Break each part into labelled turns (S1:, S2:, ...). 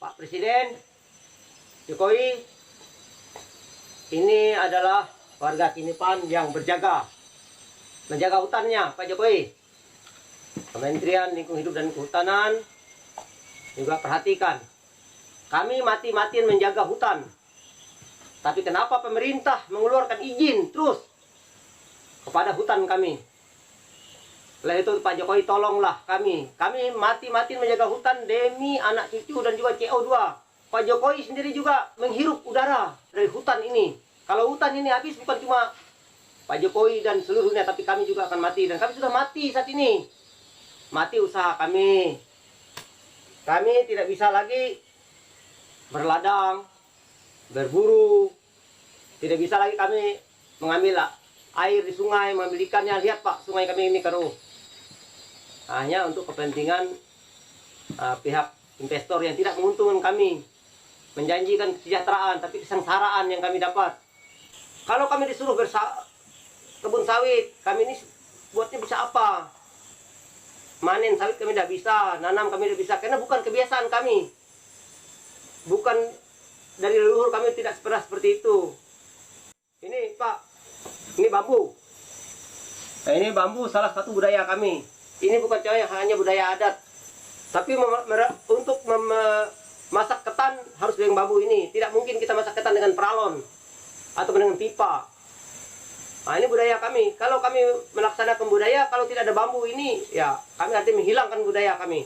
S1: Pak Presiden Jokowi, ini adalah warga Kinipan yang menjaga hutannya, Pak Jokowi. Kementerian Lingkungan Hidup dan Kehutanan juga perhatikan. Kami mati-matian menjaga hutan. Tapi kenapa pemerintah mengeluarkan izin terus kepada hutan kami? Oleh itu Pak Jokowi, tolonglah kami. Kami mati-matian menjaga hutan demi anak cucu dan juga CO2. Pak Jokowi sendiri juga menghirup udara dari hutan ini. Kalau hutan ini habis, bukan cuma Pak Jokowi dan seluruhnya, tapi kami juga akan mati. Dan kami sudah mati saat ini. Mati usaha kami. Kami tidak bisa lagi berladang, berburu. Tidak bisa lagi kami mengambil air di sungai, mengambil ikannya. Lihat Pak, sungai kami ini keruh. Hanya untuk kepentingan pihak investor yang tidak menguntungkan kami. Menjanjikan kesejahteraan, tapi kesengsaraan yang kami dapat. Kalau kami disuruh kebun sawit, kami ini buatnya bisa apa? Manen sawit kami tidak bisa, nanam kami tidak bisa, karena bukan kebiasaan kami. Bukan dari leluhur kami, tidak pernah seperti itu. Ini Pak, ini bambu. Nah, ini bambu salah satu budaya kami. Ini bukan hanya budaya adat, tapi untuk masak ketan harus dengan bambu ini. Tidak mungkin kita masak ketan dengan peralon atau dengan pipa. Nah, ini budaya kami. Kalau kami melaksanakan budaya, kalau tidak ada bambu ini, ya kami artinya menghilangkan budaya kami.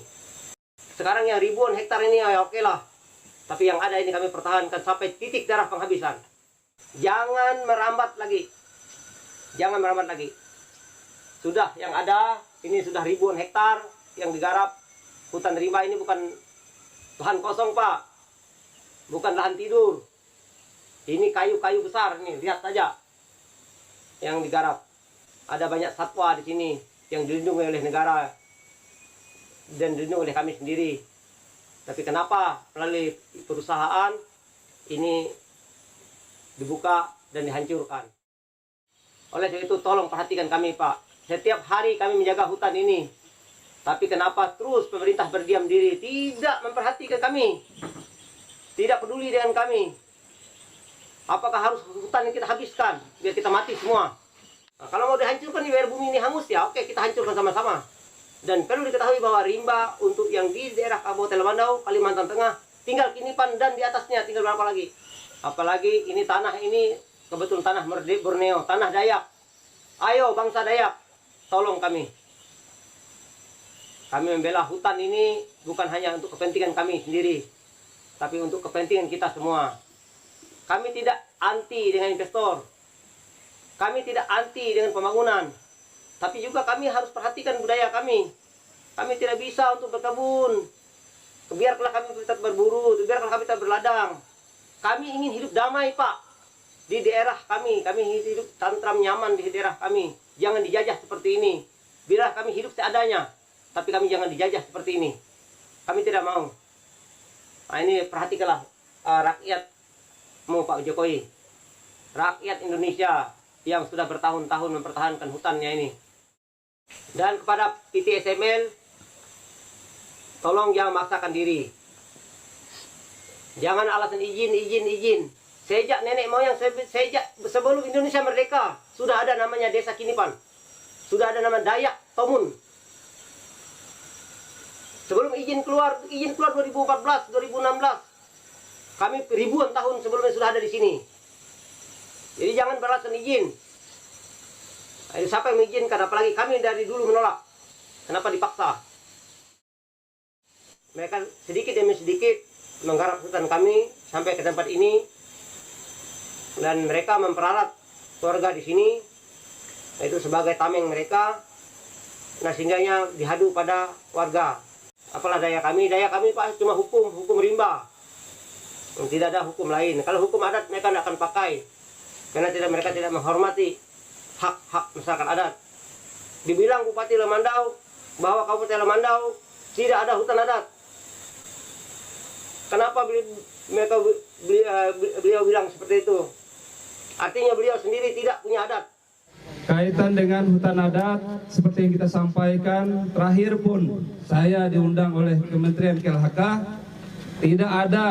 S1: Sekarang yang ribuan hektar ini, ya oke lah. Tapi yang ada ini kami pertahankan sampai titik darah penghabisan. Jangan merambat lagi. Jangan merambat lagi. Sudah yang ada, ini sudah ribuan hektar yang digarap. Hutan rimba ini bukan lahan kosong Pak. Bukan lahan tidur. Ini kayu-kayu besar nih, lihat saja. Yang digarap. Ada banyak satwa di sini yang dilindungi oleh negara dan dilindungi oleh kami sendiri. Tapi kenapa melalui perusahaan ini dibuka dan dihancurkan? Oleh sebab itu tolong perhatikan kami Pak. Setiap hari kami menjaga hutan ini. Tapi kenapa terus pemerintah berdiam diri, tidak memperhatikan kami, tidak peduli dengan kami? Apakah harus hutan yang kita habiskan biar kita mati semua? Nah, kalau mau dihancurkan biar bumi ini hangus, ya oke, kita hancurkan sama-sama. Dan perlu diketahui bahwa rimba untuk yang di daerah Kabupaten Lamandau, Kalimantan Tengah, tinggal Kinipan dan di atasnya tinggal berapa lagi? Apalagi ini tanah ini kebetulan tanah Borneo, tanah Dayak. Ayo bangsa Dayak, tolong kami. Kami membela hutan ini bukan hanya untuk kepentingan kami sendiri, tapi untuk kepentingan kita semua. Kami tidak anti dengan investor. Kami tidak anti dengan pembangunan. Tapi juga kami harus perhatikan budaya kami. Kami tidak bisa untuk berkebun. Biarlah kami tetap berburu, biarlah kami tetap berladang. Kami ingin hidup damai Pak. Di daerah kami hidup tentram nyaman di daerah kami. Jangan dijajah seperti ini. Biarlah kami hidup seadanya. Tapi kami jangan dijajah seperti ini. Kami tidak mau. Nah ini perhatikanlah rakyat mau Pak Jokowi. Rakyat Indonesia yang sudah bertahun-tahun mempertahankan hutannya ini. Dan kepada PT SML, tolong jangan memaksakan diri. Jangan alasan izin. Sejak nenek moyang, sejak sebelum Indonesia merdeka, sudah ada namanya Desa Kinipan. Sudah ada nama Dayak Tomun. Sebelum izin keluar 2014, 2016. Kami ribuan tahun sebelumnya sudah ada di sini. Jadi jangan beralasan izin. Siapa yang mengizinkan? Apalagi kami dari dulu menolak. Kenapa dipaksa? Mereka sedikit demi sedikit menggarap hutan kami sampai ke tempat ini. Dan mereka memperalat keluarga di sini. Itu sebagai tameng mereka. Nah sehingga dihadu pada warga. Apalah daya kami Pak cuma hukum rimba. Tidak ada hukum lain. Kalau hukum adat mereka tidak akan pakai. Karena mereka tidak menghormati hak-hak masyarakat adat. Dibilang Bupati Lamandau bahwa Kabupaten Lamandau tidak ada hutan adat. Kenapa beliau bilang seperti itu? Artinya beliau sendiri tidak punya adat.
S2: Kaitan dengan hutan adat, seperti yang kita sampaikan, terakhir pun saya diundang oleh Kementerian KLHK tidak ada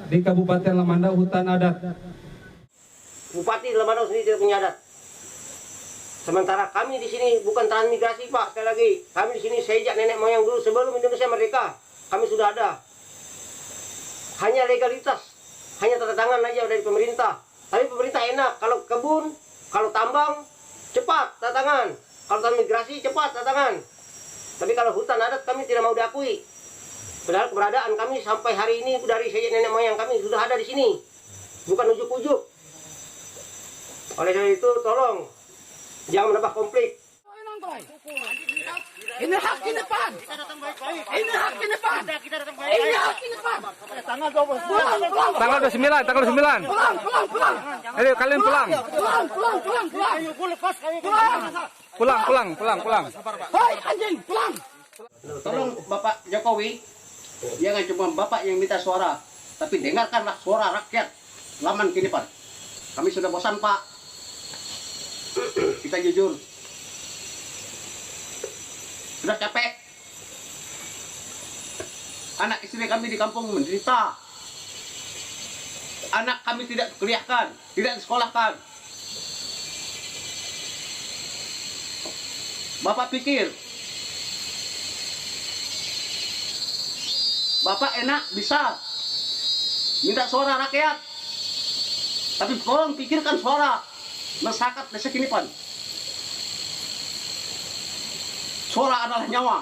S2: di Kabupaten Lamandau hutan adat.
S1: Bupati Lamandau sendiri tidak punya adat. Sementara kami di sini bukan transmigrasi, Pak. Sekali lagi, kami di sini sejak nenek moyang dulu sebelum Indonesia merdeka, kami sudah ada. Hanya legalitas, hanya tanda tangan aja dari pemerintah. Tapi pemerintah enak, kalau kebun, kalau tambang, cepat tanda tangan. Kalau transmigrasi, cepat tanda tangan. Tapi kalau hutan adat kami tidak mau diakui. Padahal keberadaan kami sampai hari ini dari sejak nenek moyang kami sudah ada di sini. Bukan ujuk-ujuk. Oleh sebab itu, tolong jangan menambah konflik.
S3: Ini hak ini Pan. Ini hak ini Pan. Ini hak ini Pan. Tanggal 29.
S2: Tanggal 29.
S3: Pulang.
S2: Ayo kalian pulang. Pulang.
S3: Hei anjing, pulang.
S4: Tolong Bapak Jokowi, jangan cuma Bapak yang minta suara, tapi dengarkanlah suara rakyat Laman Kinipan. Kami sudah bosan, Pak. Kita jujur. Sudah capek. Anak istri kami di kampung menderita. Anak kami tidak kuliahkan, tidak disekolahkan. Bapak pikir, Bapak enak bisa minta suara rakyat, tapi tolong pikirkan suara masyarakat desa Kinipan. Suara adalah nyawa.